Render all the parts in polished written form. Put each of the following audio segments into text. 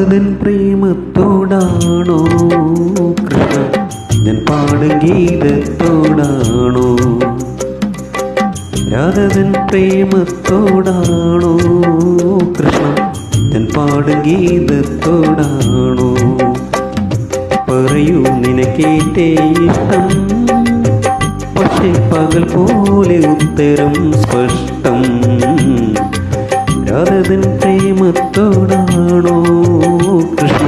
രാധതൻ പ്രേമത്തോടാണോ കൃഷ്ണ ഞാൻ പാടും ഗീതത്തോടാണോ? രാധതൻ പ്രേമത്തോടാണോ കൃഷ്ണ ഞാൻ പാടും ഗീതത്തോടാണോ? പറയൂ നിനക്കേറ്റേ ഇഷ്ടം, പക്ഷേ പകൽ പോലെ ഉത്തരം സ്പഷ്ടം. രാധതൻ പ്രേമത്തോടാണോ കൃഷ്ണ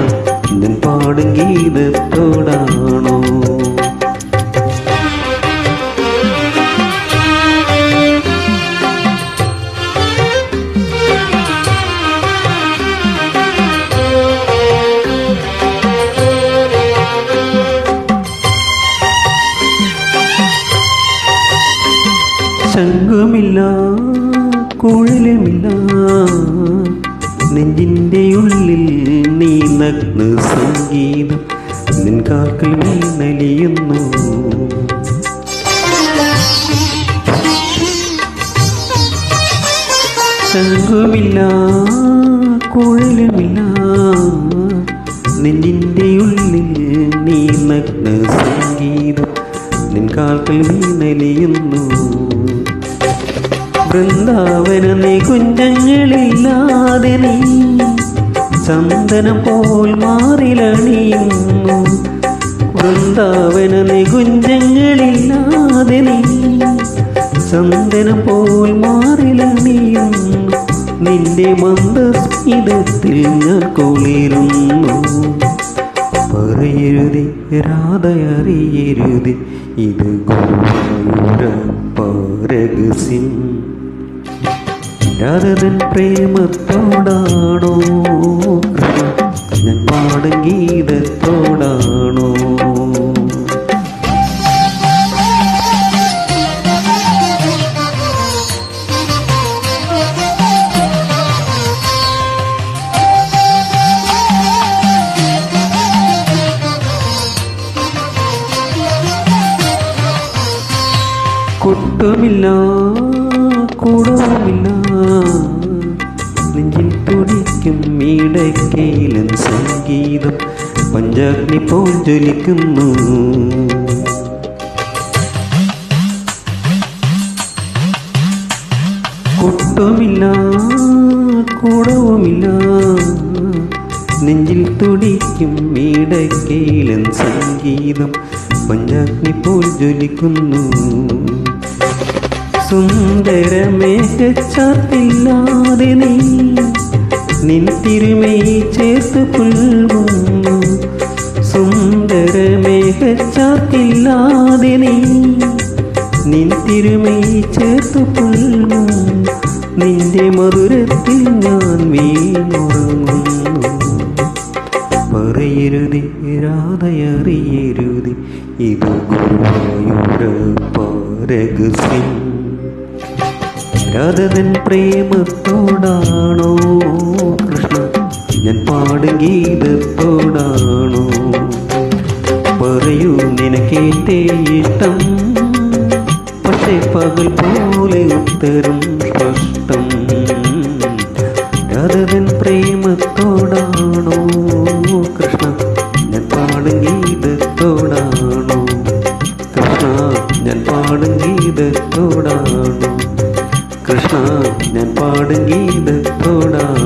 ഞാൻ പാടും ഗീതത്തോടാണോ? ശംഖുമില്ല കുഴലുമില്ല നെഞ്ചിൻ്റെ ഉള്ളിൽ നീ നഗ്ന സംഗീതം നിൻ കാൽക്കൽ വീണലിയുന്നു. ശംഖുമില്ല കുഴലുമില്ല നെഞ്ചിൻ്റെ ഉള്ളിൽ നീ നഗ്ന സംഗീതം നിൻ കാൽക്കൽ വീണലിയുന്നു. വൃന്ദാവന കുഞ്ചങ്ങളില്ലാതെ നീ ചന്ദനം പോൽ മാറിലണിയുന്നു. വൃന്ദാവന കുഞ്ചങ്ങളില്ലാതെ നീ ചന്ദനം പോൽ മാറിലണിയുന്നു. നിന്റെ മന്ദസ്മിതത്തിൽ ഞാൻ കുളിരുന്നു. പറയരുതേ രാധയറിയരുതേ ഇത് ഗുരുവായൂരപ്പ രഹസ്യം. രാധതൻ പ്രേമത്തോടാണോ കൃഷ്ണ ഞാൻ പാടും ഗീതത്തോടാണോ? കൊട്ടുമില്ല കൂടവുമില്ല നെഞ്ചിൽ തുടിക്കും ഇടയ്ക്കയിലും സംഗീതം പഞ്ചാഗ്നി പോൽ ജ്വലിക്കുന്നു. കൊട്ടുമില്ല കൂടവുമില്ല നെഞ്ചിൽ തുടിക്കും ഇടയ്ക്കയിലും സംഗീതം പഞ്ചാഗ്നി പോൽ ജ്വലിക്കുന്നു. സുന്ദരമേഘച്ചാത്തില്ലാതെ നീ നിൻ തിരുമൈ ചേർത്ത് പുൽകുന്നു. സുന്ദരമേഘച്ചാത്തില്ലാതെ നീ നിൻ തിരുമൈ ചേർത്ത് പുൽകുന്നു. നിന്റെ മധുരത്തിൽ ഞാൻ വീണുറങ്ങുന്നു. പറയരുതേ രാധയറിയരുതേ ഇത് ഗുരുവായൂരപ്പ രഹസ്യം. രാധതൻ പ്രേമത്തോടാണോ കൃഷ്ണ ഞാൻ പാടും ഗീതത്തോടാണോ? പറയൂ നിനക്കേറ്റേ ഇഷ്ടം, പക്ഷേ പകൽ പോലെ ഉത്തരം സ്പഷ്ടം. രാധതൻ പ്രേമത്തോടാണോ കൃഷ്ണ ഞാൻ പാടും ഗീതത്തോടാണോ? കൃഷ്ണ ഞാൻ പാടും ഗീതത്തോടാണോ? കൃഷ്ണ ഞാൻ പാടും ഗീതത്തോടാണോ?